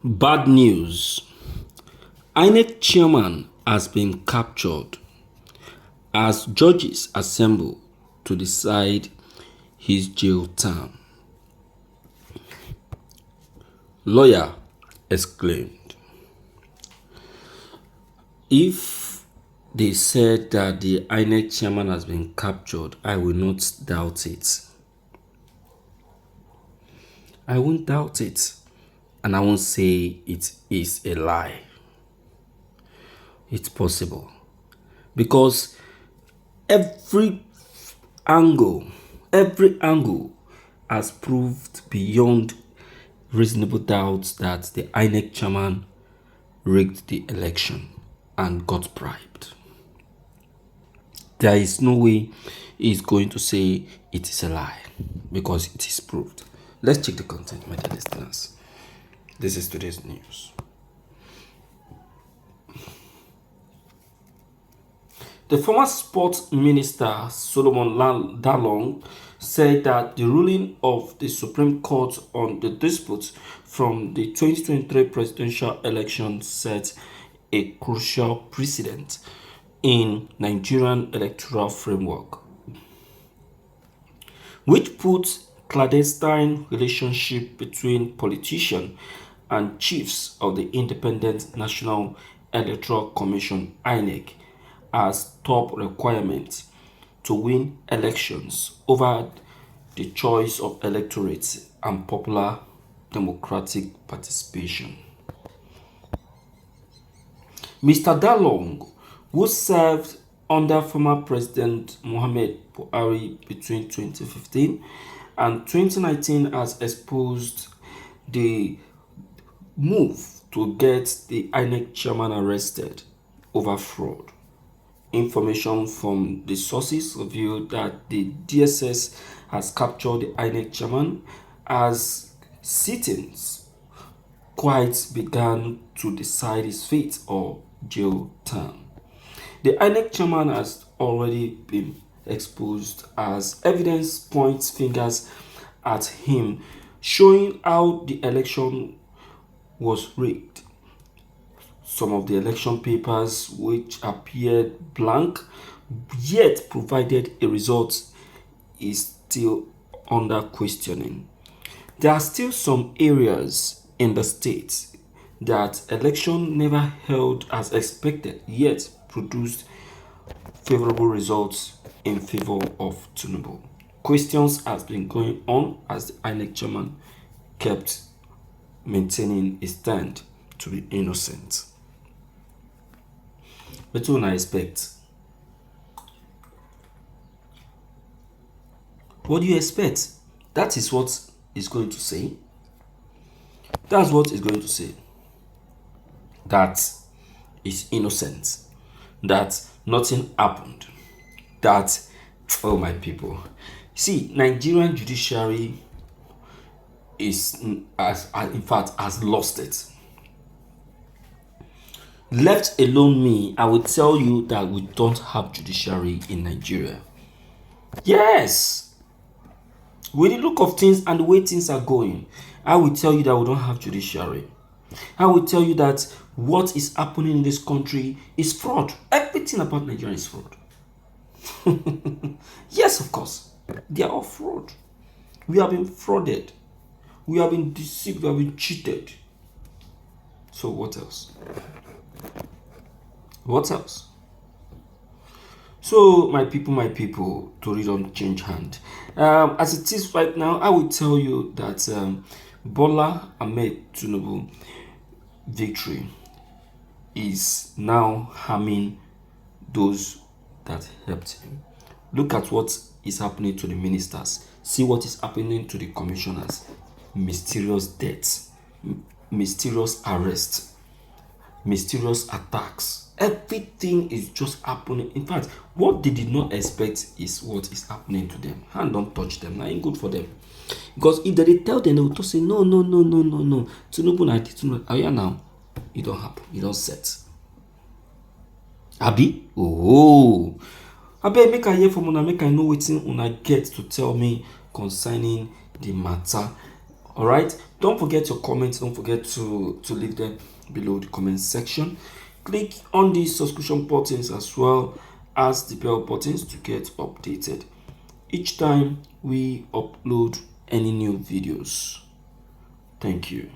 Bad news. Inec chairman has been captured as judges assemble to decide his jail term. Lawyer exclaimed. If they said that the Inec chairman has been captured, I will not doubt it. I won't doubt it. And I won't say it is a lie. It's possible. Because every angle has proved beyond reasonable doubt that the Inec chairman rigged the election and got bribed. There is no way he's going to say it is a lie because it is proved. Let's check the content, my dear listeners. This is today's news. The former sports minister Solomon Dalong said that the ruling of the Supreme Court on the dispute from the 2023 presidential election set a crucial precedent in Nigerian electoral framework, which puts clandestine relationship between politicians and chiefs of the Independent National Electoral Commission (INEC) as top requirement to win elections over the choice of electorates and popular democratic participation. Mr. Dalong, who served under former President Muhammad Buhari between 2015 and 2019, has exposed the move to get the INEC chairman arrested over fraud. Information from the sources revealed that the DSS has captured the INEC chairman as sittings quite began to decide his fate or jail term. The INEC chairman has already been exposed as evidence points fingers at him, showing how the election was rigged. Some of the election papers which appeared blank yet provided a result is still under questioning. There are still some areas in the state that election never held as expected yet produced favorable results in favor of Tinubu. Questions has been going on as the INEC chairman kept maintaining his stand to be innocent. What do I expect? What do you expect? That is what he's going to say. That's what he's going to say. That is innocent. That nothing happened. That, oh my people. See, Nigerian judiciary is, in fact, has lost it. Left alone me, I will tell you that we don't have judiciary in Nigeria. Yes. With the look of things and the way things are going, I will tell you that we don't have judiciary. I will tell you that what is happening in this country is fraud. Everything about Nigeria is fraud. Yes, of course. They are all fraud. We have been frauded. We have been deceived. We have been cheated. So what else? What else? So my people, Tori don't change hand. As it is right now, I will tell you that Bola Ahmed Tinubu victory is now harming those that helped him. Look at what is happening to the ministers. See what is happening to the commissioners. Mysterious deaths, mysterious arrests, mysterious attacks. Everything is just happening. In fact, what they did not expect is what is happening to them. And don't touch them. Now, ain't good for them. Because if they tell them, they will just say, no. Tinubu na Tinubu. Oh yeah, now. It don't happen. It don't set. Abi? Oh. Abi, make I hear from una, make I know wetin una get to tell me concerning the matter All right, don't forget your comments. Don't forget to leave them below the comment section. Click on the subscription buttons as well as the bell buttons to get updated each time we upload any new videos. Thank you.